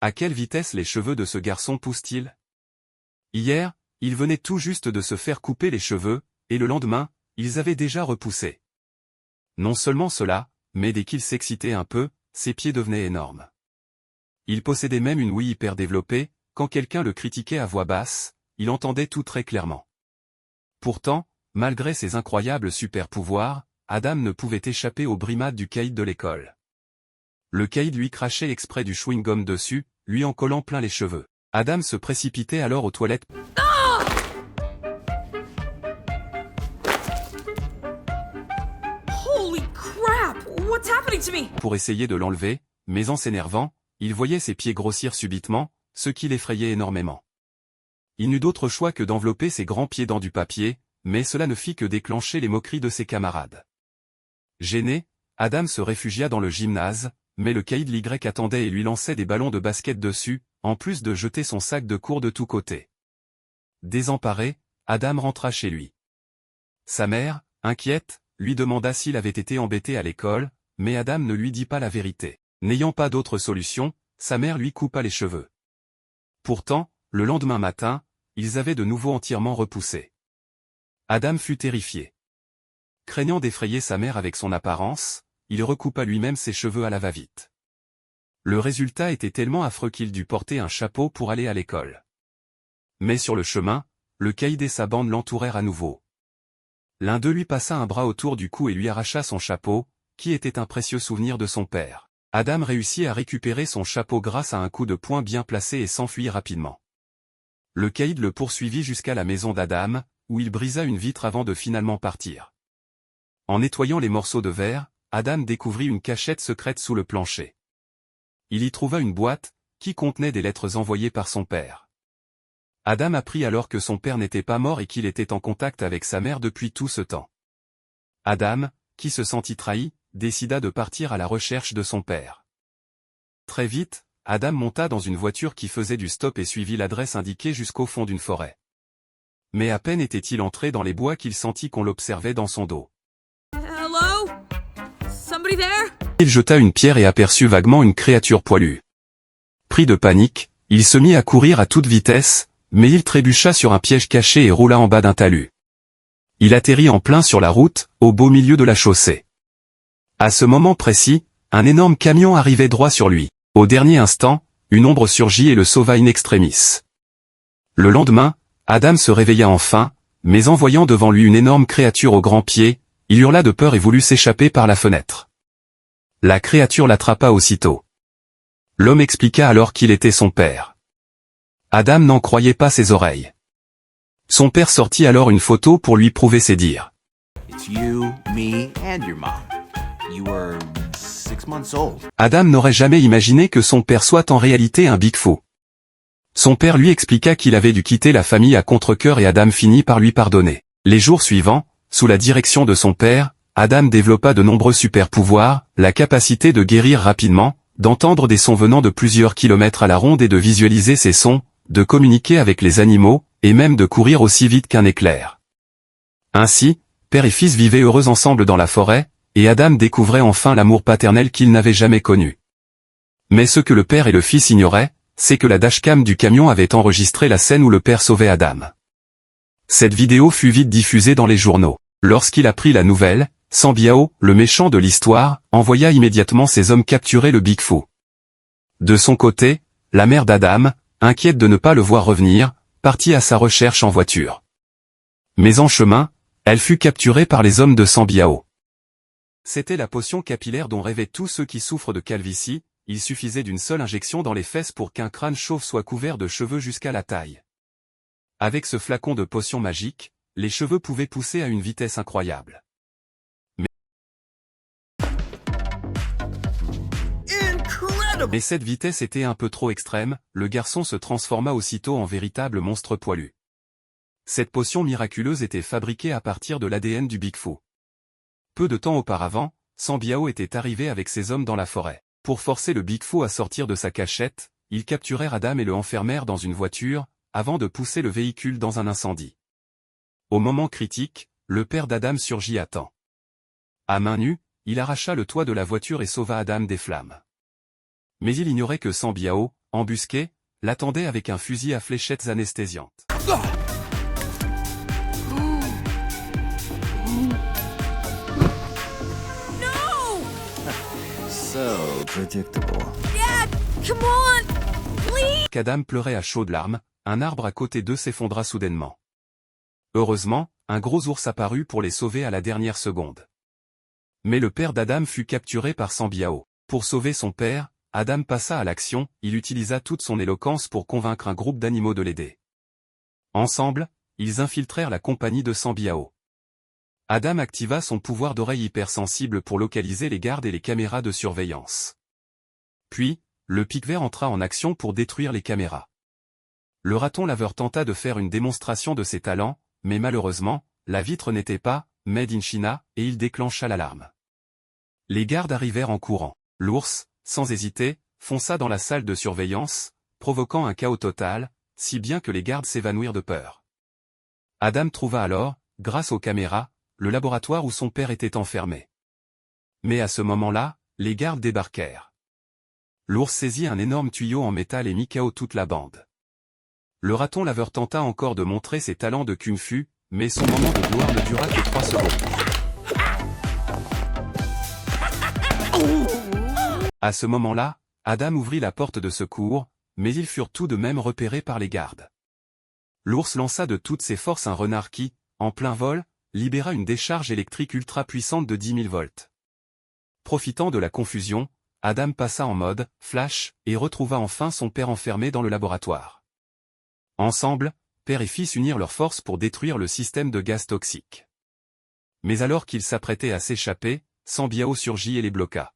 À quelle vitesse les cheveux de ce garçon poussent-ils? Hier, il venait tout juste de se faire couper les cheveux, et le lendemain, ils avaient déjà repoussé. Non seulement cela, mais dès qu'il s'excitait un peu, ses pieds devenaient énormes. Il possédait même une ouïe hyper développée, quand quelqu'un le critiquait à voix basse, il entendait tout très clairement. Pourtant, malgré ses incroyables super-pouvoirs, Adam ne pouvait échapper aux brimades du caïd de l'école. Le caïd lui crachait exprès du chewing-gum dessus, lui en collant plein les cheveux. Adam se précipitait alors aux toilettes Holy crap! What's happening to me? pour essayer de l'enlever, mais en s'énervant, il voyait ses pieds grossir subitement, ce qui l'effrayait énormément. Il n'eut d'autre choix que d'envelopper ses grands pieds dans du papier, mais cela ne fit que déclencher les moqueries de ses camarades. Gêné, Adam se réfugia dans le gymnase, mais le caïd Y attendait et lui lançait des ballons de basket dessus, en plus de jeter son sac de cours de tous côtés. Désemparé, Adam rentra chez lui. Sa mère, inquiète, lui demanda s'il avait été embêté à l'école, mais Adam ne lui dit pas la vérité. N'ayant pas d'autre solution, sa mère lui coupa les cheveux. Pourtant, le lendemain matin, ils avaient de nouveau entièrement repoussé. Adam fut terrifié. Craignant d'effrayer sa mère avec son apparence, il recoupa lui-même ses cheveux à la va-vite. Le résultat était tellement affreux qu'il dut porter un chapeau pour aller à l'école. Mais sur le chemin, le caïd et sa bande l'entourèrent à nouveau. L'un d'eux lui passa un bras autour du cou et lui arracha son chapeau, qui était un précieux souvenir de son père. Adam réussit à récupérer son chapeau grâce à un coup de poing bien placé et s'enfuit rapidement. Le caïd le poursuivit jusqu'à la maison d'Adam, où il brisa une vitre avant de finalement partir. En nettoyant les morceaux de verre, Adam découvrit une cachette secrète sous le plancher. Il y trouva une boîte, qui contenait des lettres envoyées par son père. Adam apprit alors que son père n'était pas mort et qu'il était en contact avec sa mère depuis tout ce temps. Adam, qui se sentit trahi, décida de partir à la recherche de son père. Très vite, Adam monta dans une voiture qui faisait du stop et suivit l'adresse indiquée jusqu'au fond d'une forêt. Mais à peine était-il entré dans les bois qu'il sentit qu'on l'observait dans son dos. Hello? Somebody there? Il jeta une pierre et aperçut vaguement une créature poilue. Pris de panique, il se mit à courir à toute vitesse, mais il trébucha sur un piège caché et roula en bas d'un talus. Il atterrit en plein sur la route, au beau milieu de la chaussée. À ce moment précis, un énorme camion arrivait droit sur lui. Au dernier instant, une ombre surgit et le sauva in extremis. Le lendemain, Adam se réveilla enfin, mais en voyant devant lui une énorme créature aux grands pieds, il hurla de peur et voulut s'échapper par la fenêtre. La créature l'attrapa aussitôt. L'homme expliqua alors qu'il était son père. Adam n'en croyait pas ses oreilles. Son père sortit alors une photo pour lui prouver ses dires. It's you, me, and your mom. You were 6 months old. Adam n'aurait jamais imaginé que son père soit en réalité un Bigfoot. Son père lui expliqua qu'il avait dû quitter la famille à contre-cœur et Adam finit par lui pardonner. Les jours suivants, sous la direction de son père, Adam développa de nombreux super-pouvoirs, la capacité de guérir rapidement, d'entendre des sons venant de plusieurs kilomètres à la ronde et de visualiser ces sons, de communiquer avec les animaux, et même de courir aussi vite qu'un éclair. Ainsi, père et fils vivaient heureux ensemble dans la forêt, et Adam découvrait enfin l'amour paternel qu'il n'avait jamais connu. Mais ce que le père et le fils ignoraient, c'est que la dashcam du camion avait enregistré la scène où le père sauvait Adam. Cette vidéo fut vite diffusée dans les journaux. Lorsqu'il apprit la nouvelle, Sambiao, le méchant de l'histoire, envoya immédiatement ses hommes capturer le Bigfoot. De son côté, la mère d'Adam, inquiète de ne pas le voir revenir, partit à sa recherche en voiture. Mais en chemin, elle fut capturée par les hommes de Sambiao. C'était la potion capillaire dont rêvaient tous ceux qui souffrent de calvitie, il suffisait d'une seule injection dans les fesses pour qu'un crâne chauve soit couvert de cheveux jusqu'à la taille. Avec ce flacon de potion magique, les cheveux pouvaient pousser à une vitesse incroyable. Mais cette vitesse était un peu trop extrême, le garçon se transforma aussitôt en véritable monstre poilu. Cette potion miraculeuse était fabriquée à partir de l'ADN du Bigfoot. Peu de temps auparavant, Sambiao était arrivé avec ses hommes dans la forêt. Pour forcer le Bigfoot à sortir de sa cachette, ils capturèrent Adam et le enfermèrent dans une voiture, avant de pousser le véhicule dans un incendie. Au moment critique, le père d'Adam surgit à temps. À main nue, il arracha le toit de la voiture et sauva Adam des flammes. Mais il ignorait que Sambiao, embusqué, l'attendait avec un fusil à fléchettes anesthésiantes. No! So predictable. Come on! Please! Qu'Adam pleurait à chaudes larmes, un arbre à côté d'eux s'effondra soudainement. Heureusement, un gros ours apparut pour les sauver à la dernière seconde. Mais le père d'Adam fut capturé par Sambiao. Pour sauver son père, Adam passa à l'action, il utilisa toute son éloquence pour convaincre un groupe d'animaux de l'aider. Ensemble, ils infiltrèrent la compagnie de Sambiao. Adam activa son pouvoir d'oreille hypersensible pour localiser les gardes et les caméras de surveillance. Puis, le pic vert entra en action pour détruire les caméras. Le raton laveur tenta de faire une démonstration de ses talents, mais malheureusement, la vitre n'était pas « Made in China » et il déclencha l'alarme. Les gardes arrivèrent en courant. L'ours, sans hésiter, fonça dans la salle de surveillance, provoquant un chaos total, si bien que les gardes s'évanouirent de peur. Adam trouva alors, grâce aux caméras, le laboratoire où son père était enfermé. Mais à ce moment-là, les gardes débarquèrent. L'ours saisit un énorme tuyau en métal et mit KO toute la bande. Le raton laveur tenta encore de montrer ses talents de kung-fu, mais son moment de gloire ne dura que 3 secondes. À ce moment-là, Adam ouvrit la porte de secours, mais ils furent tout de même repérés par les gardes. L'ours lança de toutes ses forces un renard qui, en plein vol, libéra une décharge électrique ultra puissante de 10 000 volts. Profitant de la confusion, Adam passa en mode « flash » et retrouva enfin son père enfermé dans le laboratoire. Ensemble, père et fils unirent leurs forces pour détruire le système de gaz toxique. Mais alors qu'ils s'apprêtaient à s'échapper, Sambiao surgit et les bloqua.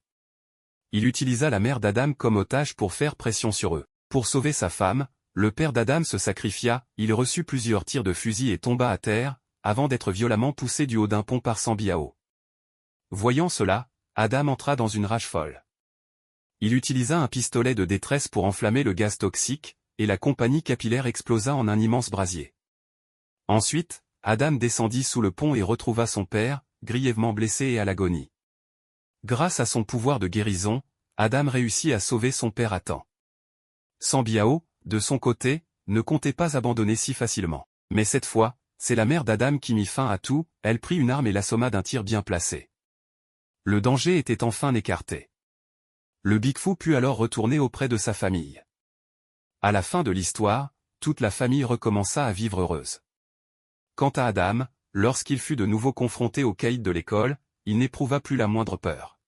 Il utilisa la mère d'Adam comme otage pour faire pression sur eux. Pour sauver sa femme, le père d'Adam se sacrifia, il reçut plusieurs tirs de fusil et tomba à terre, avant d'être violemment poussé du haut d'un pont par Sambiao. Voyant cela, Adam entra dans une rage folle. Il utilisa un pistolet de détresse pour enflammer le gaz toxique, et la compagnie capillaire explosa en un immense brasier. Ensuite, Adam descendit sous le pont et retrouva son père, grièvement blessé et à l'agonie. Grâce à son pouvoir de guérison, Adam réussit à sauver son père à temps. Sambiao, de son côté, ne comptait pas abandonner si facilement. Mais cette fois, c'est la mère d'Adam qui mit fin à tout, elle prit une arme et l'assomma d'un tir bien placé. Le danger était enfin écarté. Le Big-Foo put alors retourner auprès de sa famille. À la fin de l'histoire, toute la famille recommença à vivre heureuse. Quant à Adam, lorsqu'il fut de nouveau confronté aux caïds de l'école, il n'éprouva plus la moindre peur.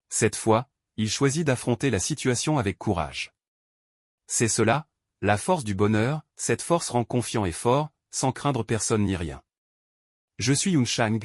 Cette fois, il choisit d'affronter la situation avec courage. C'est cela, la force du bonheur, cette force rend confiant et fort, sans craindre personne ni rien. Je suis Yun Chang.